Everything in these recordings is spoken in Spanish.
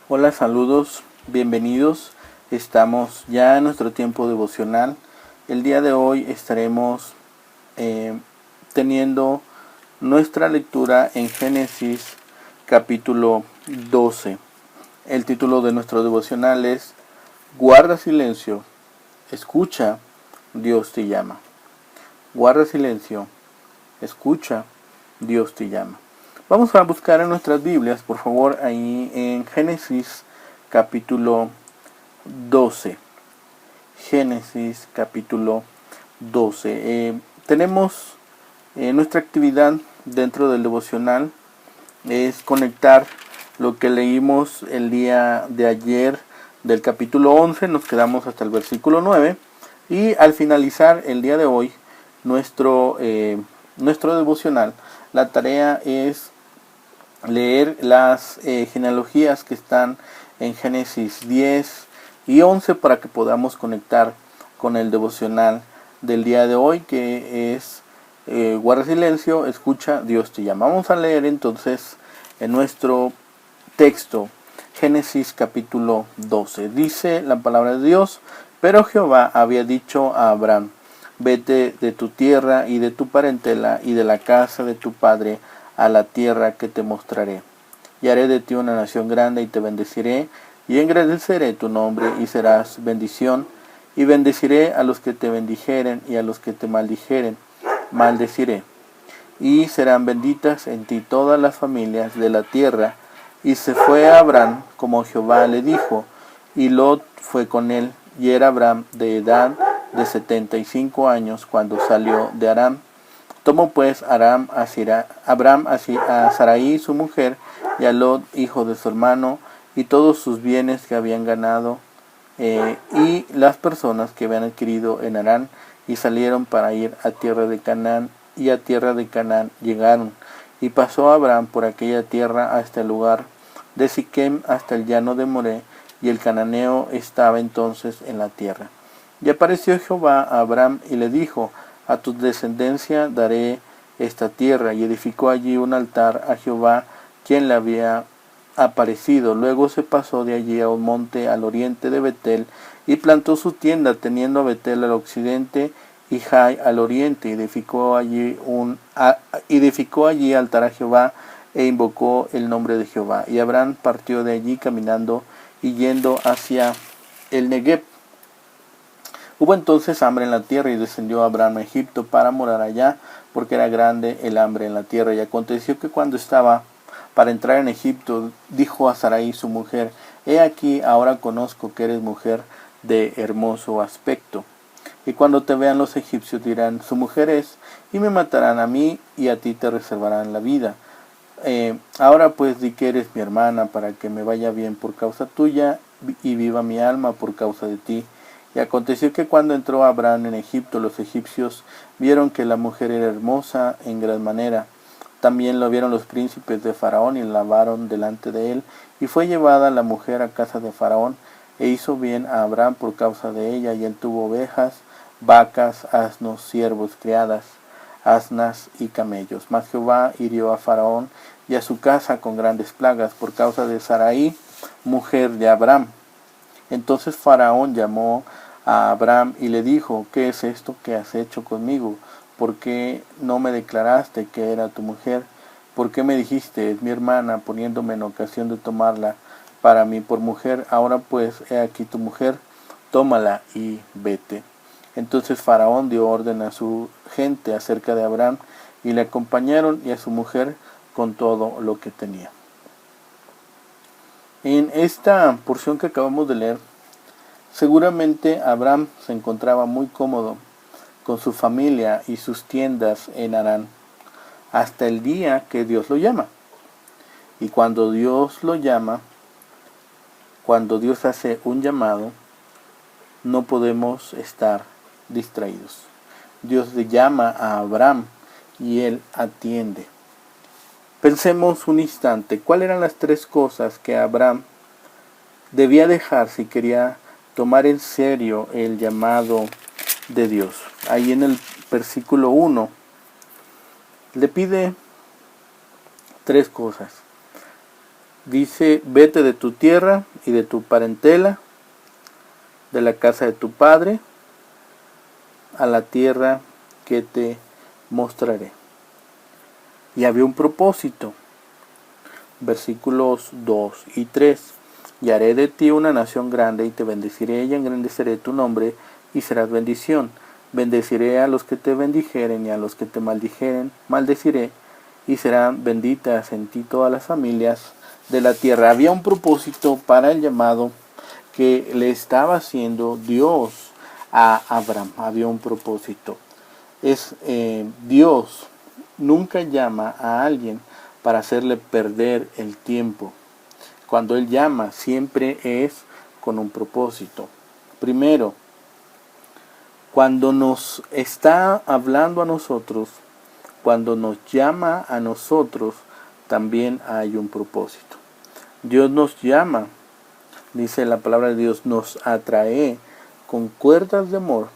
Hola, saludos, bienvenidos. Estamos ya en nuestro tiempo devocional. El día de hoy estaremos teniendo nuestra lectura en Génesis capítulo 12. El título de nuestro devocional es Guarda silencio, escucha, Dios te llama. Guarda silencio, escucha, Dios te llama. Vamos a buscar en nuestras Biblias, por favor, ahí en Génesis capítulo 12. Génesis capítulo 12. Tenemos nuestra actividad dentro del devocional es conectar lo que leímos el día de ayer del capítulo 11, nos quedamos hasta el versículo 9 y al finalizar el día de hoy nuestro devocional, la tarea es leer las genealogías que están en Génesis 10 y 11 para que podamos conectar con el devocional del día de hoy, que es guarda silencio, escucha, Dios te llama. Vamos a leer entonces en nuestro texto Génesis capítulo 12. Dice la palabra de Dios: pero Jehová había dicho a Abraham: vete de tu tierra y de tu parentela y de la casa de tu padre a la tierra que te mostraré. Y haré de ti una nación grande y te bendeciré y engrandeceré tu nombre y serás bendición. Y bendeciré a los que te bendijeren y a los que te maldijeren maldeciré. Y serán benditas en ti todas las familias de la tierra. Y se fue a Abraham como Jehová le dijo, y Lot fue con él, y era Abraham de edad de 75 años cuando salió de Aram. Tomó pues Abraham a Sarai su mujer, y a Lot hijo de su hermano, y todos sus bienes que habían ganado, y las personas que habían adquirido en Harán, y salieron para ir a tierra de Canaán, y a tierra de Canaán llegaron. Y pasó Abraham por aquella tierra hasta el lugar de Siquem, hasta el llano de Moré, y el cananeo estaba entonces en la tierra. Y apareció Jehová a Abraham y le dijo: a tu descendencia daré esta tierra. Y edificó allí un altar a Jehová, quien le había aparecido. Luego se pasó de allí a un monte al oriente de Betel, y plantó su tienda, teniendo a Betel al occidente y Jai al oriente. Edificó allí altar a Jehová, e invocó el nombre de Jehová. Y Abraham partió de allí caminando y yendo hacia el Negueb. Hubo entonces hambre en la tierra, y descendió Abraham a Egipto para morar allá, porque era grande el hambre en la tierra. Y aconteció que cuando estaba para entrar en Egipto, dijo a Sarai su mujer: he aquí, ahora conozco que eres mujer de hermoso aspecto. Y cuando te vean los egipcios dirán: su mujer es, y me matarán a mí, y a ti te reservarán la vida. Ahora pues di que eres mi hermana, para que me vaya bien por causa tuya, y viva mi alma por causa de ti. Y aconteció que cuando entró Abraham en Egipto, los egipcios vieron que la mujer era hermosa en gran manera. También lo vieron los príncipes de Faraón, y la lavaron delante de él. Y fue llevada la mujer a casa de Faraón, e hizo bien a Abraham por causa de ella. Y él tuvo ovejas, vacas, asnos, siervos, criadas, asnas y camellos. Mas Jehová hirió a Faraón y a su casa con grandes plagas por causa de Sarai, mujer de Abraham. Entonces Faraón llamó a Abraham y le dijo: ¿qué es esto que has hecho conmigo? ¿Por qué no me declaraste que era tu mujer? ¿Por qué me dijiste: es mi hermana, poniéndome en ocasión de tomarla para mí por mujer? Ahora pues, he aquí tu mujer, tómala y vete. Entonces Faraón dio orden a su gente acerca de Abraham, y le acompañaron, y a su mujer, con todo lo que tenía. En esta porción que acabamos de leer, seguramente Abraham se encontraba muy cómodo con su familia y sus tiendas en Harán, hasta el día que Dios lo llama. Y cuando Dios lo llama, cuando Dios hace un llamado, no podemos estar distraídos. Dios le llama a Abraham y él atiende. Pensemos un instante, ¿cuáles eran las tres cosas que Abraham debía dejar si quería tomar en serio el llamado de Dios? Ahí en el versículo 1 le pide tres cosas. Dice, vete de tu tierra y de tu parentela, de la casa de tu padre, a la tierra que te mostraré. Y había un propósito. Versículos 2 y 3. Y haré de ti una nación grande, y te bendeciré y engrandeceré tu nombre, y serás bendición. Bendeciré a los que te bendijeren, y a los que te maldijeren, maldeciré, y serán benditas en ti todas las familias de la tierra. Había un propósito para el llamado que le estaba haciendo Dios a Abraham. Había un propósito. Dios nunca llama a alguien para hacerle perder el tiempo. Cuando Él llama, siempre es con un propósito. Primero, cuando nos está hablando a nosotros, cuando nos llama a nosotros, también hay un propósito. Dios nos llama, dice la palabra de Dios, nos atrae con cuerdas de amor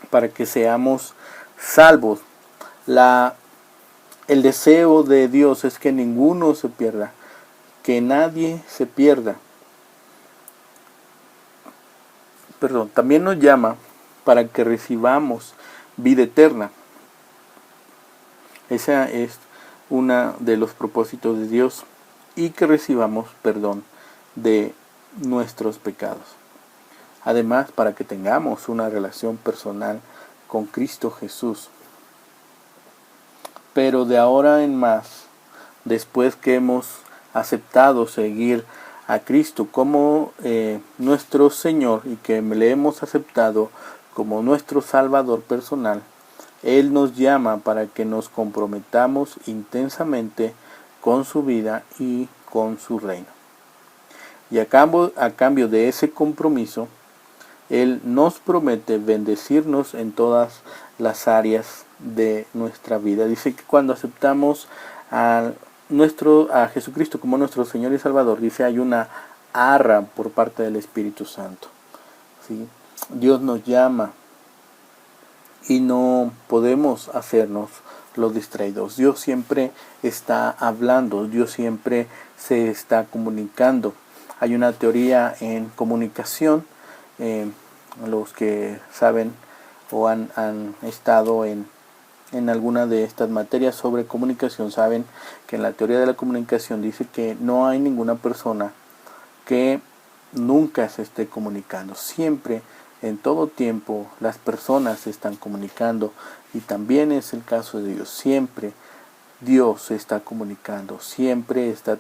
para que seamos salvos. El deseo de Dios es que ninguno se pierda, que nadie se pierda. También nos llama para que recibamos vida eterna. Ese es uno de los propósitos de Dios, y que recibamos perdón de nuestros pecados. Además, para que tengamos una relación personal con Cristo Jesús. Pero de ahora en más, después que hemos aceptado seguir a Cristo como nuestro Señor, y que le hemos aceptado como nuestro Salvador personal, Él nos llama para que nos comprometamos intensamente con su vida y con su reino. Y a cambio de ese compromiso, Él nos promete bendecirnos en todas las áreas de nuestra vida. Dice que cuando aceptamos a Jesucristo como nuestro Señor y Salvador, dice, hay una arra por parte del Espíritu Santo. ¿Sí? Dios nos llama y no podemos hacernos los distraídos. Dios siempre está hablando, Dios siempre se está comunicando. Hay una teoría en comunicación, los que saben o han estado en alguna de estas materias sobre comunicación saben que en la teoría de la comunicación dice que no hay ninguna persona que nunca se esté comunicando. Siempre, en todo tiempo, las personas se están comunicando, y también es el caso de Dios. Siempre Dios se está comunicando, siempre está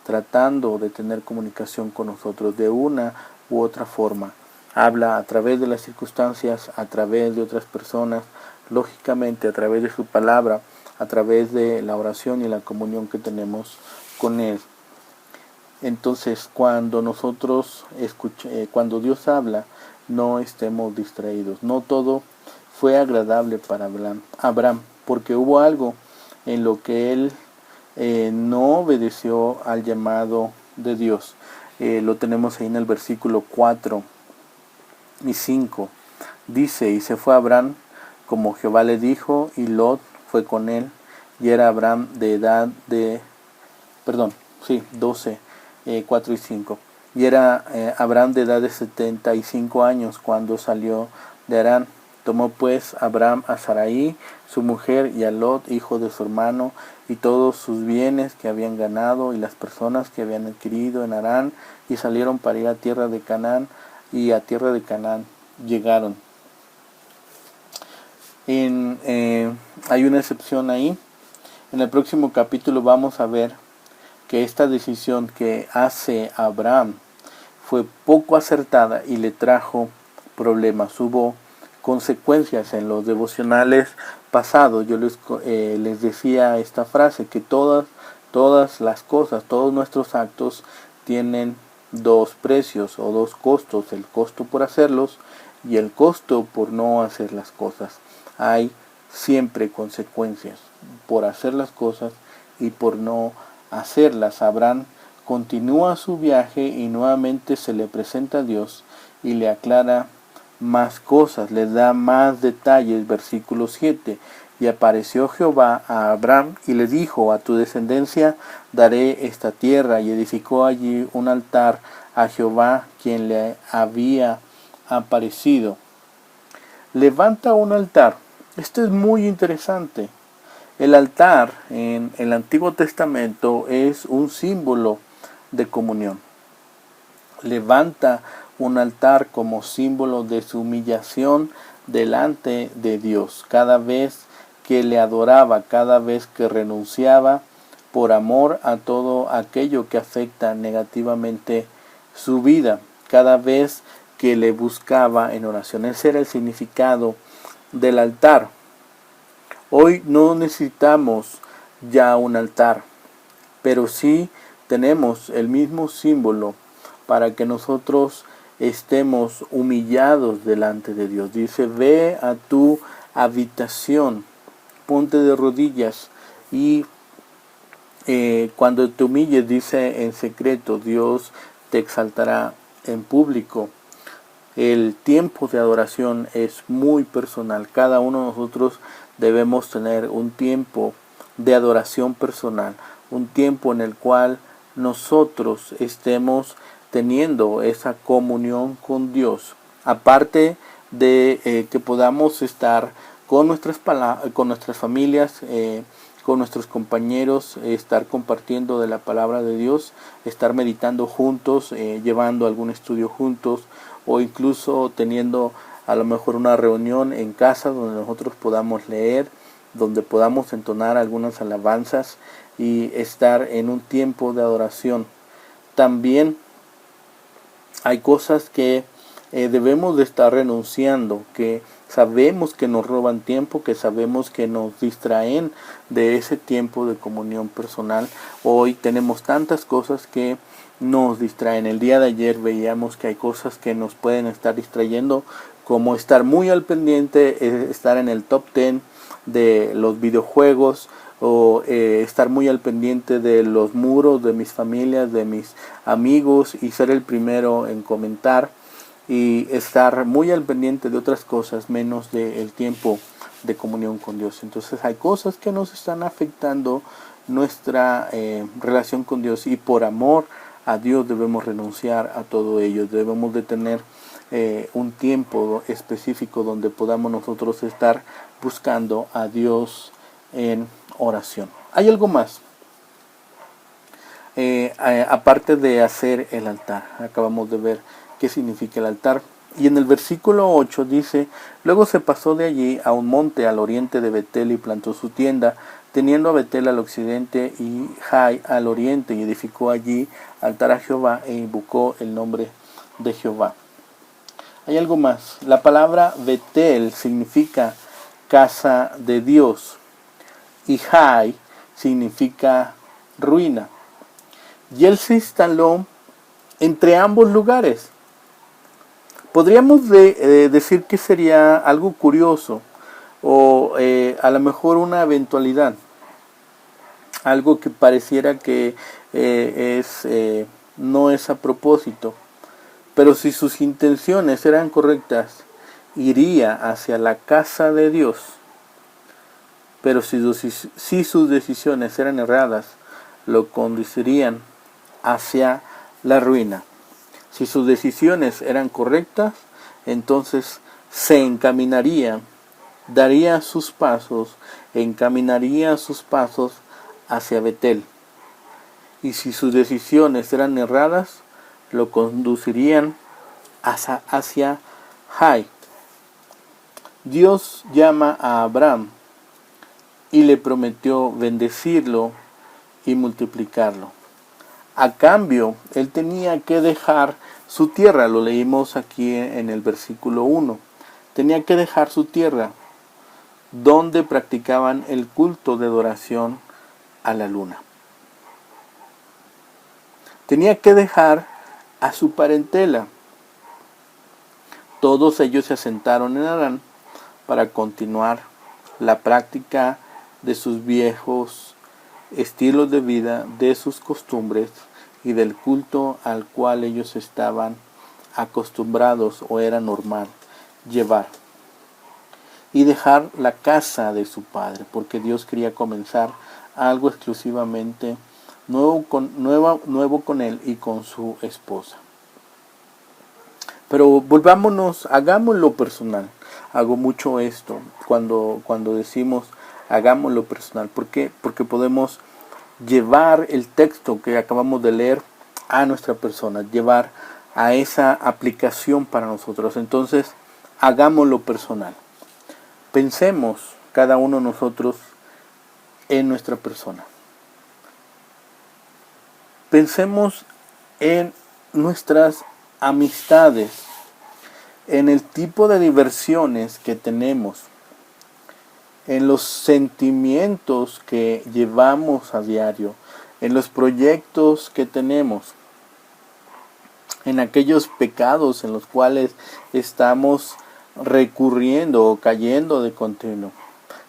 tratando de tener comunicación con nosotros de una u otra forma. Habla a través de las circunstancias, a través de otras personas, lógicamente a través de su palabra, a través de la oración y la comunión que tenemos con Él. Entonces, cuando cuando Dios habla, no estemos distraídos. No todo fue agradable para Abraham, porque hubo algo en lo que él no obedeció al llamado de Dios. Lo tenemos ahí en el versículo 4 y 5. Dice, y se fue Abraham como Jehová le dijo, y Lot fue con él, y era Abraham de edad de, 12, 4 y 5. Y era Abraham de edad de 75 años cuando salió de Harán. Tomó pues Abraham a Sarai, su mujer, y a Lot, hijo de su hermano, y todos sus bienes que habían ganado, y las personas que habían adquirido en Harán, y salieron para ir a tierra de Canaán, y a tierra de Canaán llegaron. Hay una excepción ahí. En el próximo capítulo vamos a ver que esta decisión que hace Abraham fue poco acertada y le trajo problemas. Hubo consecuencias. En los devocionales pasados yo les decía esta frase, que todas las cosas, todos nuestros actos tienen dos precios o dos costos: el costo por hacerlos y el costo por no hacer las cosas. Hay siempre consecuencias por hacer las cosas y por no hacerlas. Abraham continúa su viaje y nuevamente se le presenta a Dios y le aclara más cosas, le da más detalles. Versículo 7. Y apareció Jehová a Abraham y le dijo: a tu descendencia daré esta tierra. Y edificó allí un altar a Jehová, quien le había aparecido. Levanta un altar. Esto es muy interesante. El altar en el Antiguo Testamento es un símbolo de comunión. Levanta un altar como símbolo de su humillación delante de Dios. Cada vez que le adoraba, cada vez que renunciaba por amor a todo aquello que afecta negativamente su vida, cada vez que le buscaba en oración. Ese era el significado del altar. Hoy no necesitamos ya un altar, pero sí tenemos el mismo símbolo para que nosotros estemos humillados delante de Dios. Dice: ve a tu habitación, ponte de rodillas y cuando te humilles, dice, en secreto, Dios te exaltará en público. El tiempo de adoración es muy personal. Cada uno de nosotros debemos tener un tiempo de adoración personal, un tiempo en el cual nosotros estemos teniendo esa comunión con Dios, aparte de que podamos estar con nuestras familias, con nuestros compañeros, estar compartiendo de la palabra de Dios, estar meditando juntos, llevando algún estudio juntos, o incluso teniendo a lo mejor una reunión en casa donde nosotros podamos leer, donde podamos entonar algunas alabanzas y estar en un tiempo de adoración. También hay cosas que debemos de estar renunciando, que sabemos que nos roban tiempo, que sabemos que nos distraen de ese tiempo de comunión personal. Hoy tenemos tantas cosas que nos distraen. El día de ayer veíamos que hay cosas que nos pueden estar distrayendo, como estar muy al pendiente, estar en el top 10 de los videojuegos, o estar muy al pendiente de los muros de mis familias, de mis amigos, y ser el primero en comentar, y estar muy al pendiente de otras cosas menos del tiempo de comunión con Dios. Entonces hay cosas que nos están afectando nuestra relación con Dios, y por amor a Dios debemos renunciar a todo ello. Debemos de tener un tiempo específico donde podamos nosotros estar buscando a Dios en oración. Hay algo más, aparte de hacer el altar. Acabamos de ver qué significa el altar. Y en el versículo 8 dice: luego se pasó de allí a un monte al oriente de Betel y plantó su tienda, teniendo a Betel al occidente y Jai al oriente, y edificó allí altar a Jehová e invocó el nombre de Jehová. Hay algo más. La palabra Betel significa casa de Dios, y Jai significa ruina. Y él se instaló entre ambos lugares. Podríamos decir que sería algo curioso, o a lo mejor una eventualidad, algo que pareciera que no es a propósito, pero si sus intenciones eran correctas, iría hacia la casa de Dios. Pero si sus decisiones eran erradas, lo conducirían hacia la ruina. Si sus decisiones eran correctas, entonces se encaminaría, daría sus pasos, encaminaría sus pasos hacia Betel. Y si sus decisiones eran erradas, lo conducirían hacia Jai. Dios llama a Abraham y le prometió bendecirlo y multiplicarlo. A cambio, él tenía que dejar su tierra. Lo leímos aquí en el versículo 1. Tenía que dejar su tierra, donde practicaban el culto de adoración a la luna. Tenía que dejar a su parentela. Todos ellos se asentaron en Harán para continuar la práctica de sus viejos estilos de vida, de sus costumbres y del culto al cual ellos estaban acostumbrados o era normal llevar y dejar la casa de su padre, porque Dios quería comenzar algo exclusivamente nuevo con él y con su esposa. Pero volvámonos, hagámoslo personal. Hago mucho esto cuando decimos hagámoslo personal. ¿Por qué? Porque podemos llevar el texto que acabamos de leer a nuestra persona, llevar a esa aplicación para nosotros. Entonces, hagámoslo personal. Pensemos cada uno de nosotros en nuestra persona. Pensemos en nuestras amistades, en el tipo de diversiones que tenemos, en los sentimientos que llevamos a diario, en los proyectos que tenemos, en aquellos pecados en los cuales estamos recurriendo o cayendo de continuo.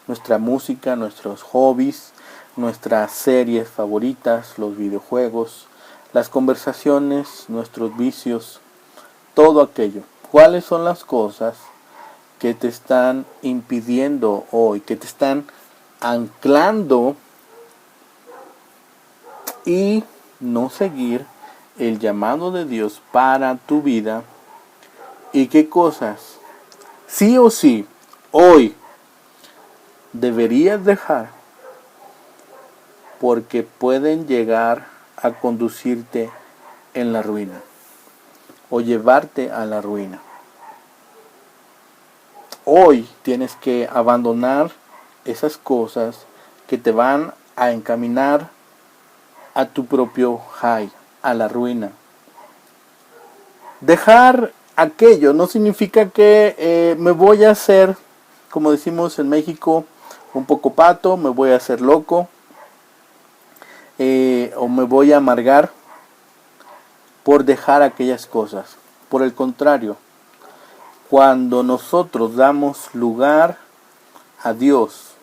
Nuestra música, nuestros hobbies, nuestras series favoritas, los videojuegos, las conversaciones, nuestros vicios, todo aquello. ¿Cuáles son las cosas que te están impidiendo hoy, que te están anclando y no seguir el llamado de Dios para tu vida? ¿Y qué cosas sí o sí hoy deberías dejar porque pueden llegar a conducirte en la ruina o llevarte a la ruina? Hoy tienes que abandonar esas cosas que te van a encaminar a tu propio high, a la ruina. Dejar aquello no significa que me voy a hacer, como decimos en México, un poco pato, me voy a hacer loco, o me voy a amargar por dejar aquellas cosas. Por el contrario, cuando nosotros damos lugar a Dios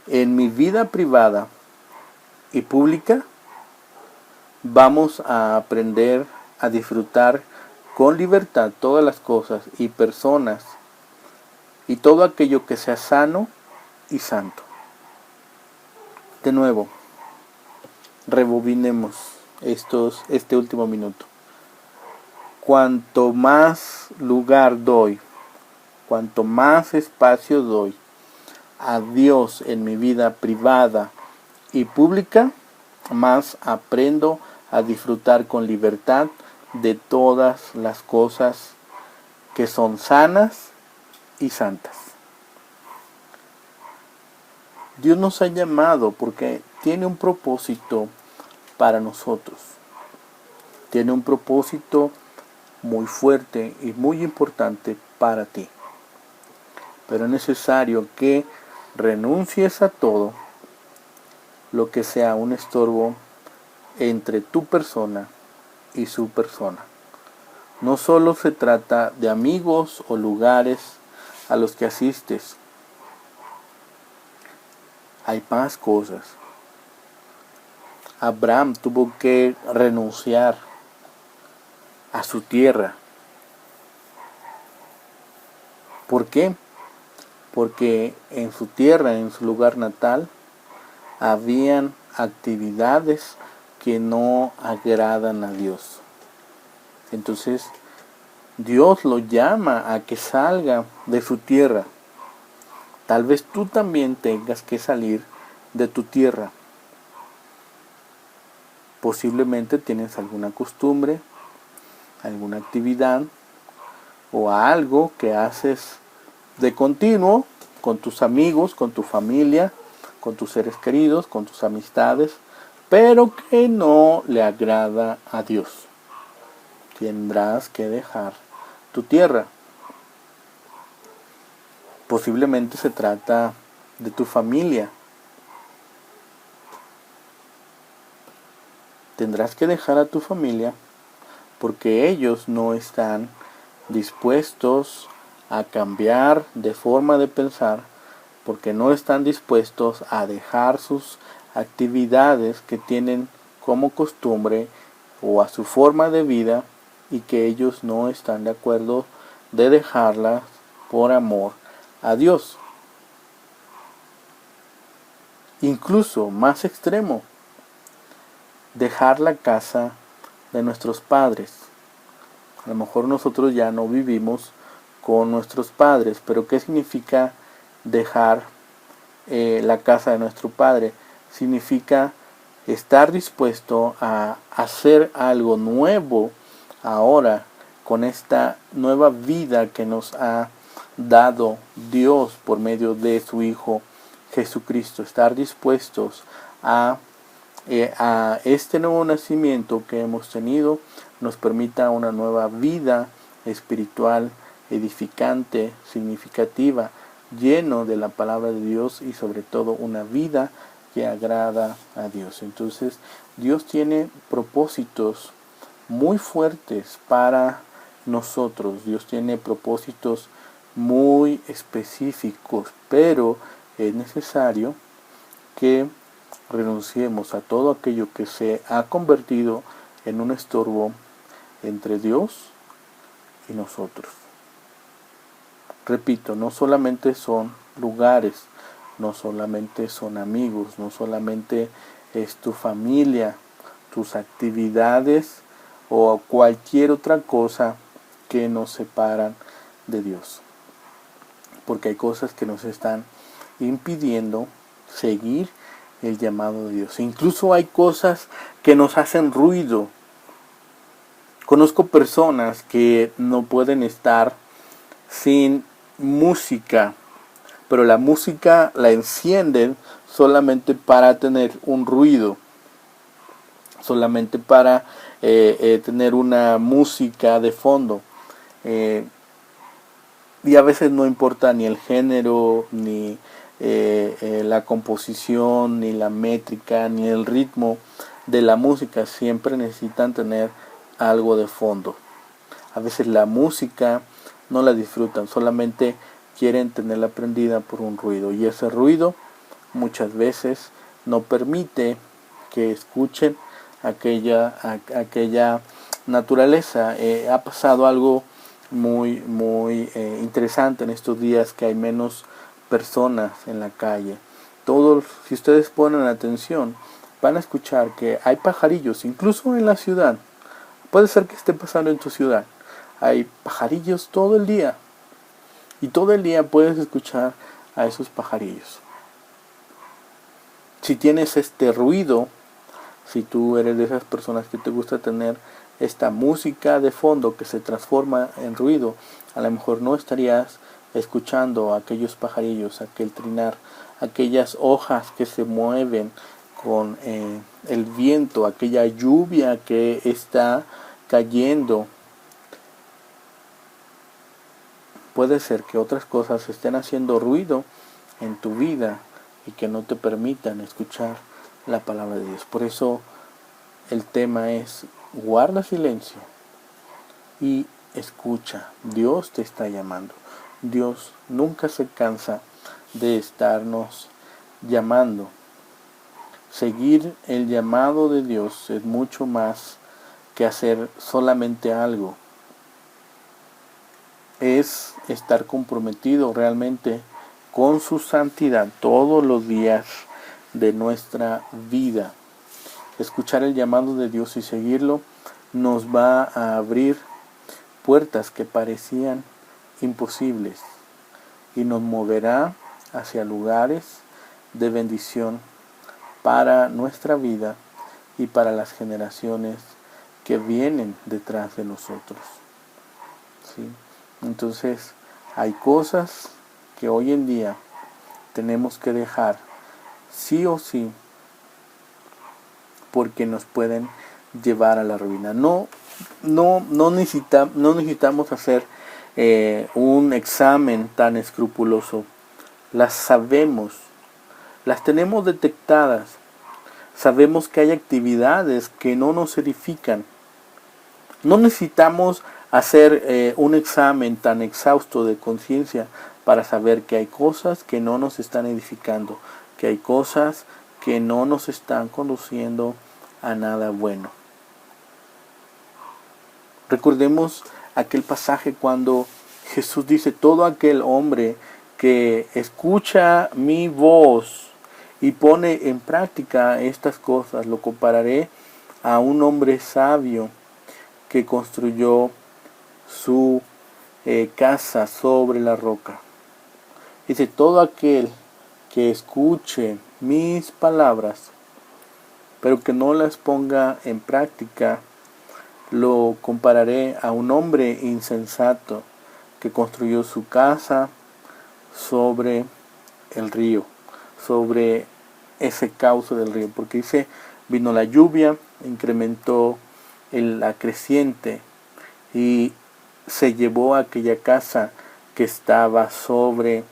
en mi vida privada y pública, vamos a aprender a disfrutar con libertad todas las cosas y personas y todo aquello que sea sano y santo. De nuevo, rebobinemos este último minuto. Cuanto más lugar doy, cuanto más espacio doy a Dios en mi vida privada y pública, más aprendo a disfrutar con libertad de todas las cosas que son sanas y santas. Dios nos ha llamado porque tiene un propósito para nosotros. Tiene un propósito muy fuerte y muy importante para ti. Pero es necesario que renuncies a todo lo que sea un estorbo entre tu persona y su persona. No solo se trata de amigos o lugares a los que asistes. Hay más cosas. Abraham tuvo que renunciar a su tierra. ¿Por qué? Porque en su tierra, en su lugar natal, habían actividades que no agradan a Dios. Entonces, Dios lo llama a que salga de su tierra. Tal vez tú también tengas que salir de tu tierra. Posiblemente tienes alguna costumbre, alguna actividad o algo que haces de continuo con tus amigos, con tu familia, con tus seres queridos, con tus amistades, pero que no le agrada a Dios. Tendrás que dejar tu tierra. Posiblemente se trata de tu familia. Tendrás que dejar a tu familia porque ellos no están dispuestos a cambiar de forma de pensar, porque no están dispuestos a dejar sus actividades que tienen como costumbre o a su forma de vida y que ellos no están de acuerdo de dejarlas por amor a Dios. Incluso más extremo, dejar la casa de nuestros padres. A lo mejor nosotros ya no vivimos con nuestros padres, pero ¿qué significa dejar la casa de nuestro padre? Significa estar dispuesto a hacer algo nuevo ahora con esta nueva vida que nos ha dado Dios por medio de su Hijo Jesucristo. Estar dispuestos a este nuevo nacimiento que hemos tenido nos permita una nueva vida espiritual, edificante, significativa, lleno de la palabra de Dios y sobre todo una vida que agrada a Dios. Entonces Dios tiene propósitos muy fuertes para nosotros. Dios tiene propósitos muy específicos, pero es necesario que renunciemos a todo aquello que se ha convertido en un estorbo entre Dios y nosotros. Repito, no solamente son lugares, no solamente son amigos, no solamente es tu familia, tus actividades o cualquier otra cosa que nos separan de Dios. Porque hay cosas que nos están impidiendo seguir el llamado de Dios. Incluso hay cosas que nos hacen ruido. Conozco personas que no pueden estar sin música, pero la música la encienden solamente para tener un ruido, solamente para tener una música de fondo. Y a veces no importa ni el género, ni la composición, ni la métrica, ni el ritmo de la música. Siempre necesitan tener algo de fondo. A veces la música no la disfrutan, solamente quieren tenerla prendida por un ruido. Y ese ruido muchas veces no permite que escuchen aquella naturaleza. Ha pasado algo muy interesante en estos días, que hay menos personas en la calle. Todos, si ustedes ponen atención, van a escuchar que hay pajarillos, incluso en la ciudad. Puede ser que esté pasando en tu ciudad. Hay pajarillos todo el día. Y todo el día puedes escuchar a esos pajarillos. Si tienes este ruido, si tú eres de esas personas que te gusta tener esta música de fondo que se transforma en ruido, a lo mejor no estarías escuchando a aquellos pajarillos, aquel trinar, aquellas hojas que se mueven con el viento, aquella lluvia que está cayendo. Puede ser que otras cosas estén haciendo ruido en tu vida y que no te permitan escuchar la palabra de Dios. Por eso el tema es: guarda silencio y escucha. Dios te está llamando. Dios nunca se cansa de estarnos llamando. Seguir el llamado de Dios es mucho más que hacer solamente algo. Es estar comprometido realmente con su santidad todos los días de nuestra vida. Escuchar el llamado de Dios y seguirlo nos va a abrir puertas que parecían imposibles y nos moverá hacia lugares de bendición para nuestra vida y para las generaciones que vienen detrás de nosotros. ¿Sí? Entonces, hay cosas que hoy en día tenemos que dejar sí o sí, porque nos pueden llevar a la ruina. No necesitamos hacer un examen tan escrupuloso. Las sabemos, las tenemos detectadas. Sabemos que hay actividades que no nos edifican. No necesitamos hacer un examen tan exhausto de conciencia para saber que hay cosas que no nos están edificando, que hay cosas que no nos están conduciendo a nada bueno. Recordemos aquel pasaje cuando Jesús dice, todo aquel hombre que escucha mi voz y pone en práctica estas cosas, lo compararé a un hombre sabio que construyó su casa sobre la roca. Dice, todo aquel que escuche mis palabras, pero que no las ponga en práctica, lo compararé a un hombre insensato que construyó su casa sobre el río, sobre ese cauce del río, porque dice, vino la lluvia, incrementó la creciente y se llevó a aquella casa que estaba sobre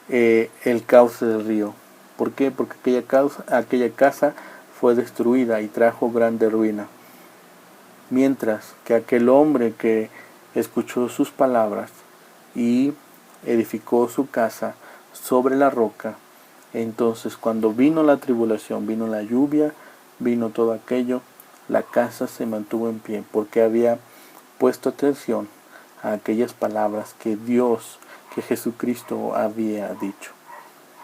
el cauce del río. ¿Por qué? Porque aquella casa fue destruida y trajo grande ruina. Mientras que aquel hombre que escuchó sus palabras y edificó su casa sobre la roca, entonces cuando vino la tribulación, vino la lluvia, vino todo aquello, la casa se mantuvo en pie porque había puesto atención a aquellas palabras que Dios, que Jesucristo había dicho.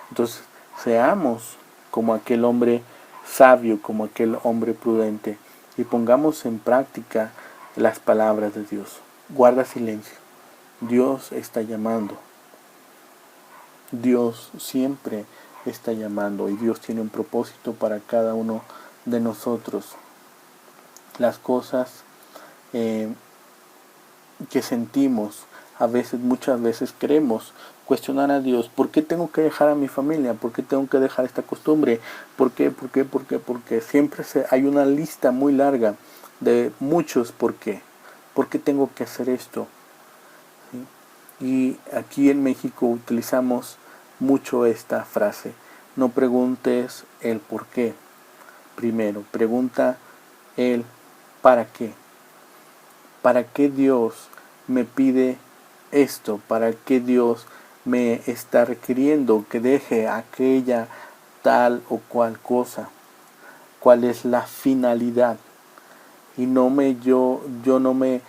Entonces, seamos como aquel hombre sabio, como aquel hombre prudente, y pongamos en práctica las palabras de Dios. Guarda silencio. Dios está llamando. Dios siempre está llamando y Dios tiene un propósito para cada uno de nosotros. Las cosas que sentimos, muchas veces queremos cuestionar a Dios. ¿Por qué tengo que dejar a mi familia? ¿Por qué tengo que dejar esta costumbre? ¿Por qué? Porque siempre hay una lista muy larga de muchos por qué. ¿Por qué tengo que hacer esto? ¿Sí? Y aquí en México utilizamos mucho esta frase. No preguntes el por qué. Primero, pregunta el para qué. ¿Para qué Dios me pide esto? ¿Para qué Dios me está requiriendo que deje aquella tal o cual cosa? ¿Cuál es la finalidad? Y yo no me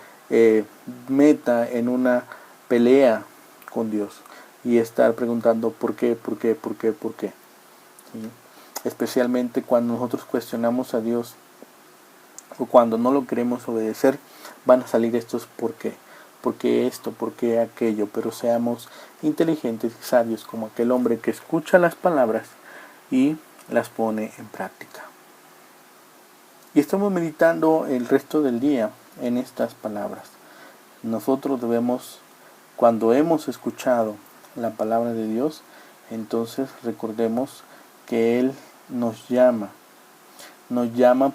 meta en una pelea con Dios y estar preguntando por qué. ¿Sí? Especialmente cuando nosotros cuestionamos a Dios o cuando no lo queremos obedecer, van a salir estos por qué esto, por qué aquello, pero seamos inteligentes y sabios como aquel hombre que escucha las palabras y las pone en práctica. Y estamos meditando el resto del día en estas palabras. Nosotros debemos, cuando hemos escuchado la palabra de Dios, entonces recordemos que Él nos llama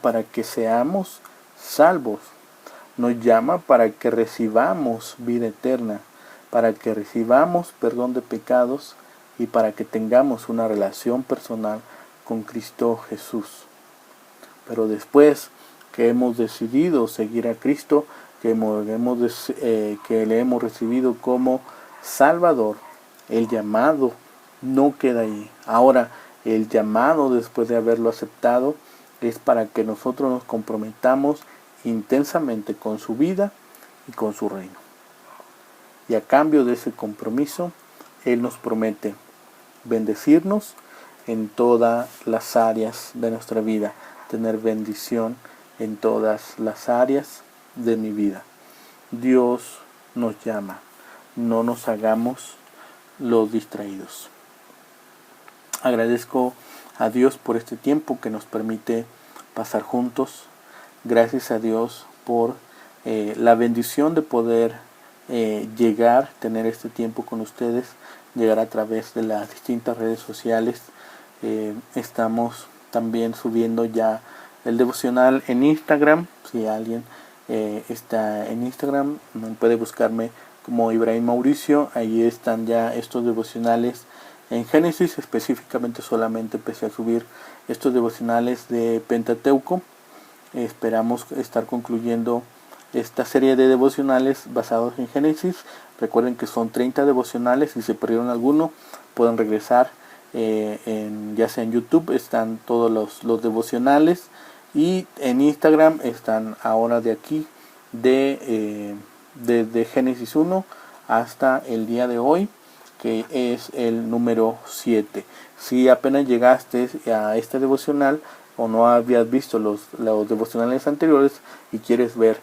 para que seamos salvos, nos llama para que recibamos vida eterna, para que recibamos perdón de pecados y para que tengamos una relación personal con Cristo Jesús. Pero después que hemos decidido seguir a Cristo, que le hemos recibido como Salvador, el llamado no queda ahí. Ahora, el llamado después de haberlo aceptado es para que nosotros nos comprometamos intensamente con su vida y con su reino. Y a cambio de ese compromiso, Él nos promete bendecirnos en todas las áreas de nuestra vida, tener bendición en todas las áreas de mi vida. Dios nos llama, no nos hagamos los distraídos. Agradezco a Dios por este tiempo que nos permite pasar juntos. Gracias a Dios por la bendición de poder tener este tiempo con ustedes, llegar a través de las distintas redes sociales. Estamos también subiendo ya el devocional en Instagram. Si alguien está en Instagram, puede buscarme como Ibrahim Mauricio. Ahí están ya estos devocionales en Génesis. Específicamente solamente empecé a subir estos devocionales de Pentateuco. Esperamos estar concluyendo esta serie de devocionales basados en Génesis. Recuerden que son 30 devocionales. Si se perdieron alguno, pueden regresar. Ya sea en YouTube están todos los devocionales, y en Instagram están ahora de aquí de Génesis 1 hasta el día de hoy, que es el número 7. Si apenas llegaste a este devocional o no habías visto los devocionales anteriores y quieres ver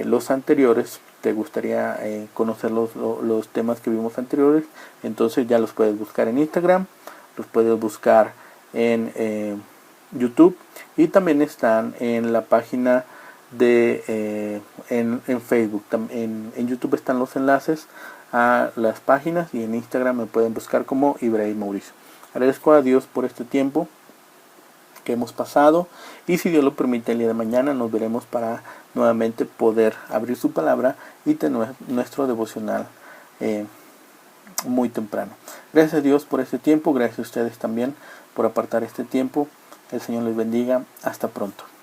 los anteriores, te gustaría conocer los temas que vimos anteriores, entonces ya los puedes buscar en Instagram, los puedes buscar en YouTube, y también están en la página de en Facebook. En YouTube están los enlaces a las páginas, y en Instagram me pueden buscar como Ibrahim Mauricio. Agradezco a Dios por este tiempo que hemos pasado, y si Dios lo permite, el día de mañana nos veremos para nuevamente poder abrir su palabra y tener nuestro devocional muy temprano. Gracias a Dios por este tiempo, gracias a ustedes también por apartar este tiempo. El Señor les bendiga. Hasta pronto.